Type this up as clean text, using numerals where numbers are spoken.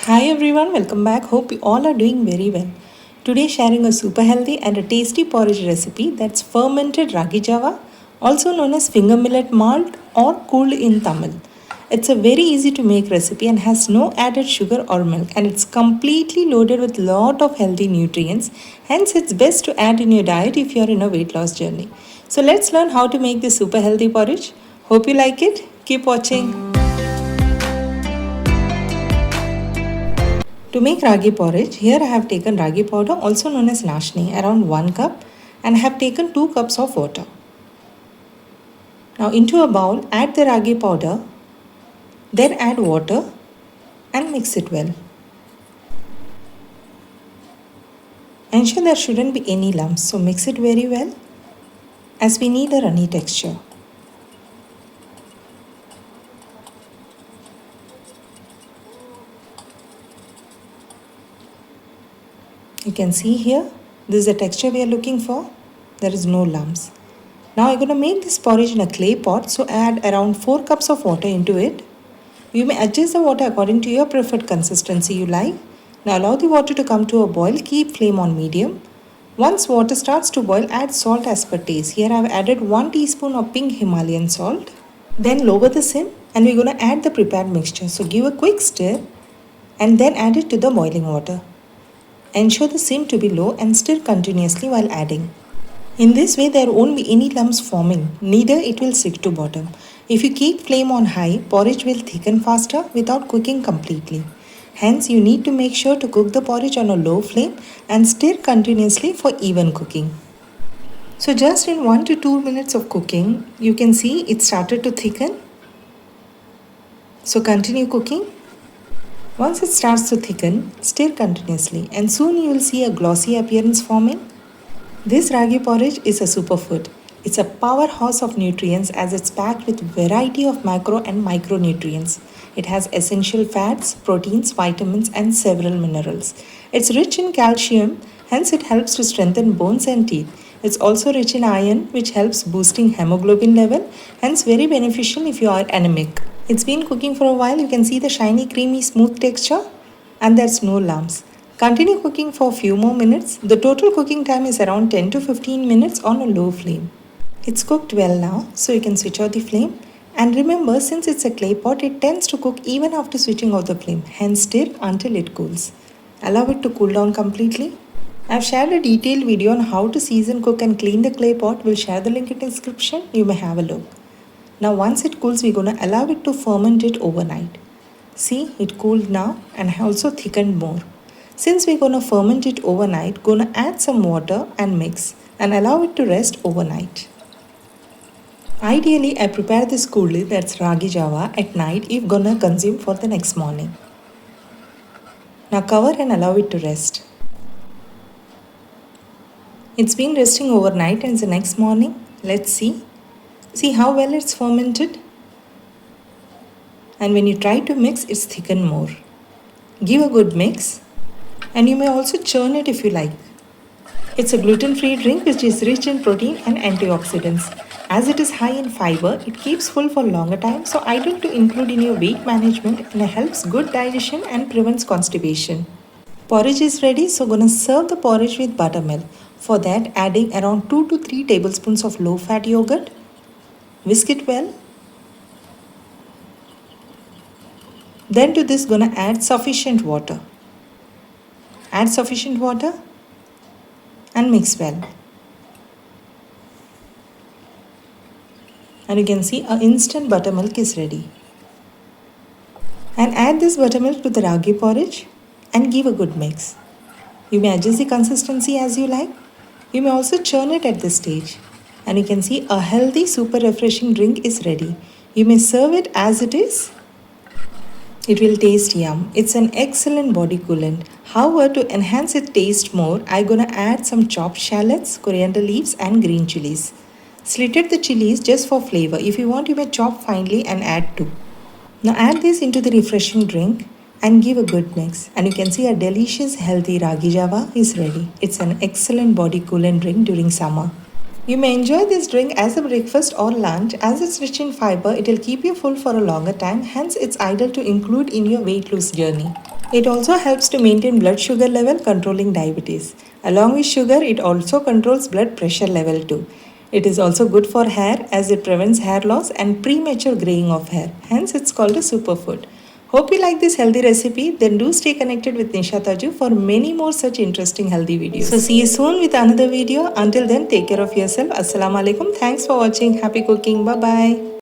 Hi everyone, welcome back. Hope you all are doing very well. Today sharing a super healthy and a tasty porridge recipe that's fermented Ragi Java, also known as finger millet malt or cooled in Tamil. It's a very easy to make recipe and has no added sugar or milk, and it's completely loaded with lot of healthy nutrients. Hence it's best to add in your diet if you're in a weight loss journey. So let's learn how to make this super healthy porridge. Hope you like it. Keep watching. To make ragi porridge, here I have taken ragi powder, also known as nashni, around 1 cup, and have taken 2 cups of water. Now into a bowl, add the ragi powder, then add water and mix it well. Ensure there shouldn't be any lumps, so mix it very well as we need a runny texture. You can see here, this is the texture we are looking for. There is no lumps. Now I'm going to make this porridge in a clay pot, so add around 4 cups of water into it. You may adjust the water according to your preferred consistency you like. Now allow the water to come to a boil, keep flame on medium. Once water starts to boil, add salt as per taste. Here I have added 1 teaspoon of pink Himalayan salt. Then lower the sim and we're going to add the prepared mixture. So give a quick stir and then add it to the boiling water. Ensure the sim to be low and stir continuously while adding. In this way there won't be any lumps forming, neither it will stick to bottom. If you keep flame on high, porridge will thicken faster without cooking completely. Hence you need to make sure to cook the porridge on a low flame and stir continuously for even cooking. So just in 1 to 2 minutes of cooking, you can see it started to thicken. So continue cooking. Once it starts to thicken, stir continuously and soon you will see a glossy appearance forming. This ragi porridge is a superfood. It's a powerhouse of nutrients as it's packed with variety of macro and micronutrients. It has essential fats, proteins, vitamins and several minerals. It's rich in calcium, hence it helps to strengthen bones and teeth. It's also rich in iron, which helps boosting hemoglobin level, hence very beneficial if you are anemic. It's been cooking for a while. You can see the shiny, creamy, smooth texture and there's no lumps. Continue cooking for a few more minutes. The total cooking time is around 10 to 15 minutes on a low flame. It's cooked well now, so you can switch off the flame. And remember, since it's a clay pot, it tends to cook even after switching off the flame. Hence stir until it cools. Allow it to cool down completely. I've shared a detailed video on how to season, cook and clean the clay pot. We'll share the link in the description. You may have a look. Now once it cools, we're going to allow it to ferment it overnight. See, it cooled now and also thickened more. Since we're going to ferment it overnight, going to add some water and mix and allow it to rest overnight. Ideally, I prepare this coolly, that's Ragi Java, at night if going to consume for the next morning. Now cover and allow it to rest. It's been resting overnight and it's the next morning. Let's see. See how well it's fermented? And when you try to mix, it's thickened more. Give a good mix. And you may also churn it if you like. It's a gluten-free drink which is rich in protein and antioxidants. As it is high in fiber, it keeps full for longer time, so ideal to include in your weight management and helps good digestion and prevents constipation. Porridge is ready, so gonna serve the porridge with buttermilk. For that, adding around 2 to 3 tablespoons of low-fat yogurt. Whisk it well. Then to this gonna add sufficient water. Add sufficient water and mix well. And you can see our instant buttermilk is ready. And add this buttermilk to the ragi porridge and give a good mix. You may adjust the consistency as you like. You may also churn it at this stage. And you can see a healthy, super refreshing drink is ready. You may serve it as it is. It will taste yum. It's an excellent body coolant. However, to enhance its taste more, I'm gonna add some chopped shallots, coriander leaves and green chilies. Slitted the chilies just for flavor. If you want, you may chop finely and add too. Now add this into the refreshing drink and give a good mix. And you can see a delicious, healthy Ragi Java is ready. It's an excellent body coolant drink during summer. You may enjoy this drink as a breakfast or lunch. As it's rich in fiber, it will keep you full for a longer time. Hence, it's ideal to include in your weight loss journey. It also helps to maintain blood sugar level, controlling diabetes. Along with sugar, it also controls blood pressure level too. It is also good for hair as it prevents hair loss and premature graying of hair. Hence, it's called a superfood. Hope you like this healthy recipe. Then do stay connected with Nisha Thaju for many more such interesting healthy videos. So see you soon with another video. Until then, take care of yourself. Assalamu alaikum. Thanks for watching. Happy cooking. Bye bye.